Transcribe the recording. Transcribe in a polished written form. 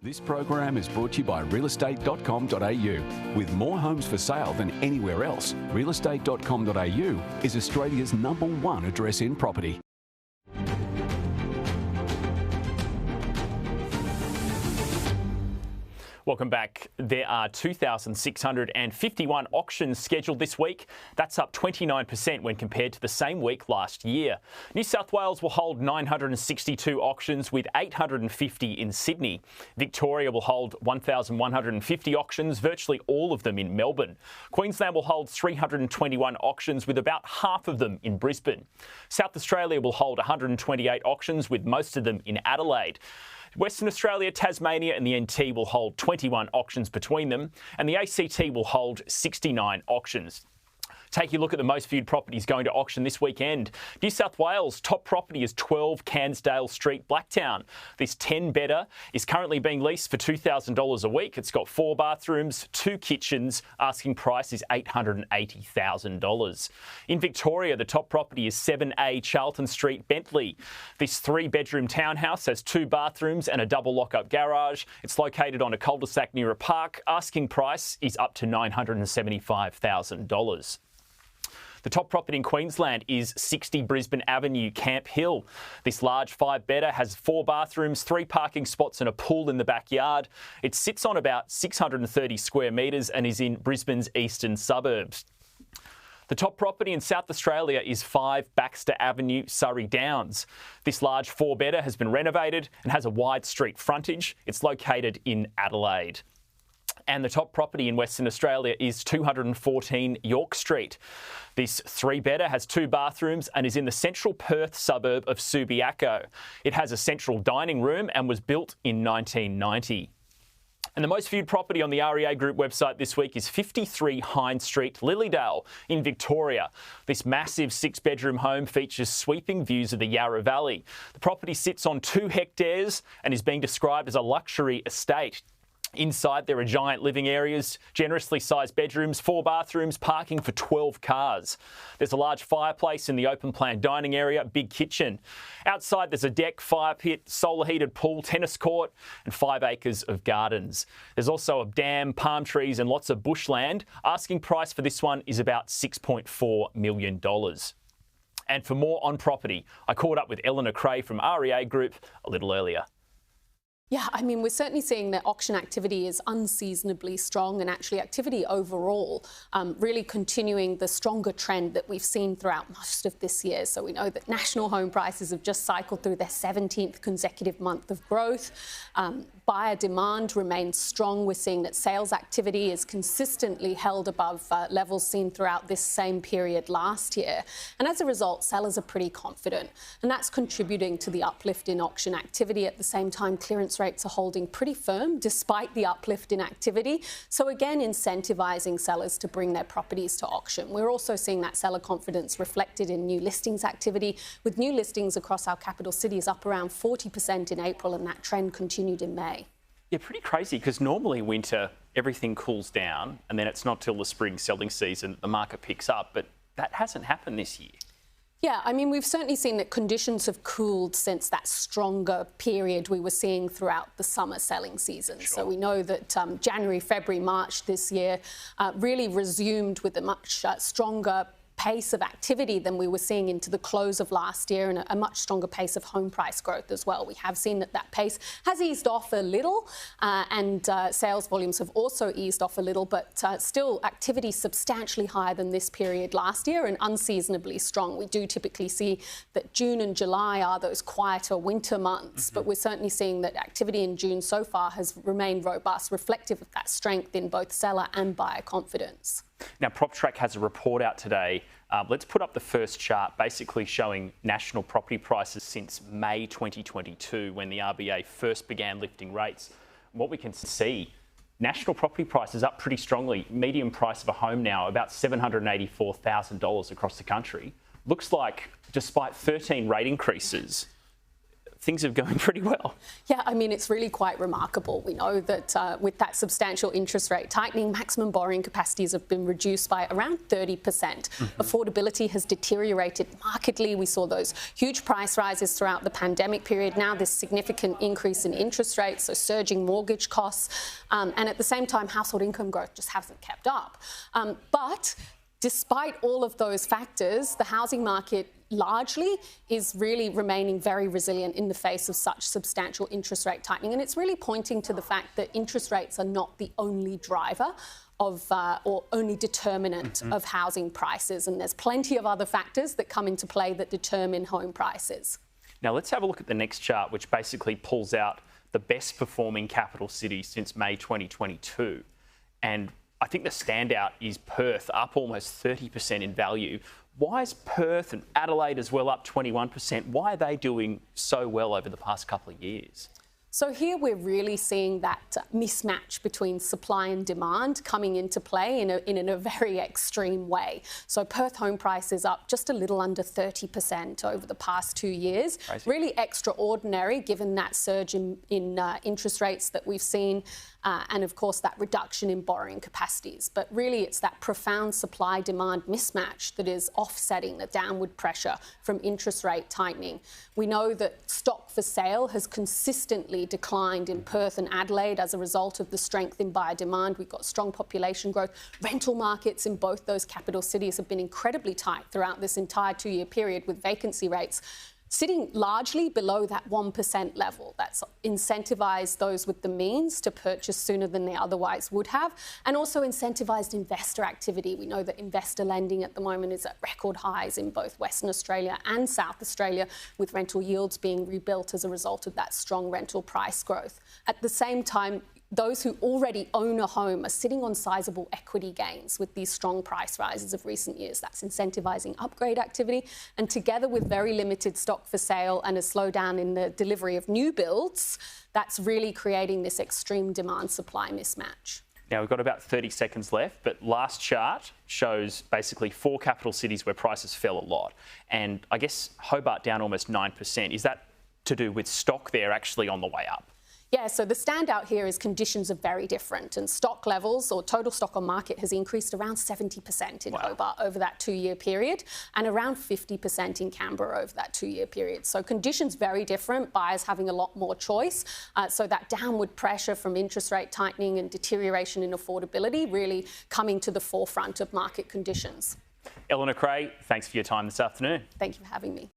This program is brought to you by realestate.com.au. With more homes for sale than anywhere else, realestate.com.au is Australia's #1 address in property. Welcome back. There are 2,651 auctions scheduled this week. That's up 29% when compared to the same week last year. New South Wales will hold 962 auctions, with 850 in Sydney. Victoria will hold 1,150 auctions, virtually all of them in Melbourne. Queensland will hold 321 auctions, with about half of them in Brisbane. South Australia will hold 128 auctions, with most of them in Adelaide. Western Australia, Tasmania and the NT will hold 21 auctions between them, and the ACT will hold 69 auctions. Taking a look at the most viewed properties going to auction this weekend. New South Wales' top property is 12 Cairnsdale Street, Blacktown. This 10-bedder is currently being leased for $2,000 a week. It's got 4 bathrooms, 2 kitchens. Asking price is $880,000. In Victoria, the top property is 7A Charlton Street, Bentley. This 3-bedroom townhouse has 2 bathrooms and a double lock-up garage. It's located on a cul-de-sac near a park. Asking price is up to $975,000. The top property in Queensland is 60 Brisbane Avenue, Camp Hill. This large 5-bedder has 4 bathrooms, 3 parking spots and a pool in the backyard. It sits on about 630 square metres and is in Brisbane's eastern suburbs. The top property in South Australia is 5 Baxter Avenue, Surrey Downs. This large 4-bedder has been renovated and has a wide street frontage. It's located in Adelaide. And the top property in Western Australia is 214 York Street. This 3-bedder has 2 bathrooms and is in the central Perth suburb of Subiaco. It has a central dining room and was built in 1990. And the most viewed property on the REA Group website this week is 53 Hines Street, Lilydale in Victoria. This massive 6-bedroom home features sweeping views of the Yarra Valley. The property sits on 2 hectares and is being described as a luxury estate. Inside, there are giant living areas, generously sized bedrooms, 4 bathrooms, parking for 12 cars. There's a large fireplace in the open plan dining area, big kitchen. Outside, there's a deck, fire pit, solar heated pool, tennis court, and 5 acres of gardens. There's also a dam, palm trees, and lots of bushland. Asking price for this one is about $6.4 million. And for more on property, I caught up with Eleanor Creagh from REA Group a little earlier. Yeah, I mean, we're certainly seeing that auction activity is unseasonably strong, and actually activity overall really continuing the stronger trend that we've seen throughout most of this year. So we know that national home prices have just cycled through their 17th consecutive month of growth. Buyer demand remains strong. We're seeing that sales activity is consistently held above levels seen throughout this same period last year. And as a result, sellers are pretty confident. And that's contributing to the uplift in auction activity. At the same time, clearance rates are holding pretty firm despite the uplift in activity. So again, incentivising sellers to bring their properties to auction. We're also seeing that seller confidence reflected in new listings activity, with new listings across our capital cities up around 40% in April, and that trend continued in May. Yeah, pretty crazy, because normally winter, everything cools down and then it's not till the spring selling season the market picks up, but that hasn't happened this year. Yeah, I mean, we've certainly seen that conditions have cooled since that stronger period we were seeing throughout the summer selling season. Sure. So we know that January, February, March this year really resumed with a much stronger pace of activity than we were seeing into the close of last year, and a much stronger pace of home price growth as well. We have seen that pace has eased off a little, and sales volumes have also eased off a little, but still activity substantially higher than this period last year and unseasonably strong. We do typically see that June and July are those quieter winter months, but we're certainly seeing that activity in June so far has remained robust, reflective of that strength in both seller and buyer confidence. Now, PropTrack has a report out today. Let's put up the first chart, basically showing national property prices since May 2022, when the RBA first began lifting rates. What we can see, national property prices up pretty strongly. Median price of a home now about $784,000 across the country. Looks like, despite 13 rate increases, things are going pretty well. Yeah, I mean, it's really quite remarkable. We know that with that substantial interest rate tightening, maximum borrowing capacities have been reduced by around 30%. Affordability has deteriorated markedly. We saw those huge price rises throughout the pandemic period. Now this significant increase in interest rates, so surging mortgage costs, and at the same time, household income growth just hasn't kept up. But despite all of those factors, the housing market largely is really remaining very resilient in the face of such substantial interest rate tightening. And it's really pointing to the fact that interest rates are not the only driver of or only determinant of housing prices. And there's plenty of other factors that come into play that determine home prices. Now let's have a look at the next chart, which basically pulls out the best performing capital cities since May 2022. And I think the standout is Perth, up almost 30% in value. Why is Perth and Adelaide as well up 21%? Why are they doing so well over the past couple of years? So here we're really seeing that mismatch between supply and demand coming into play in a very extreme way. So Perth home prices up just a little under 30% over the past 2 years. Crazy. Really extraordinary given that surge in interest rates that we've seen and of course that reduction in borrowing capacities. But really it's that profound supply-demand mismatch that is offsetting the downward pressure from interest rate tightening. We know that stock for sale has consistently declined in Perth and Adelaide as a result of the strength in buyer demand. We've got strong population growth. Rental markets in both those capital cities have been incredibly tight throughout this entire 2-year period, with vacancy rates sitting largely below that 1% level. That's incentivised those with the means to purchase sooner than they otherwise would have, and also incentivised investor activity. We know that investor lending at the moment is at record highs in both Western Australia and South Australia, with rental yields being rebuilt as a result of that strong rental price growth. At the same time, those who already own a home are sitting on sizable equity gains with these strong price rises of recent years. That's incentivising upgrade activity. And together with very limited stock for sale and a slowdown in the delivery of new builds, that's really creating this extreme demand-supply mismatch. Now, we've got about 30 seconds left, but last chart shows basically 4 capital cities where prices fell a lot. And I guess Hobart down almost 9%. Is that to do with stock there actually on the way up? Yeah, so the standout here is conditions are very different, and stock levels or total stock on market has increased around 70% in Hobart over that 2-year period, and around 50% in Canberra over that 2-year period. So conditions very different, buyers having a lot more choice. So that downward pressure from interest rate tightening and deterioration in affordability really coming to the forefront of market conditions. Eleanor Creagh, thanks for your time this afternoon. Thank you for having me.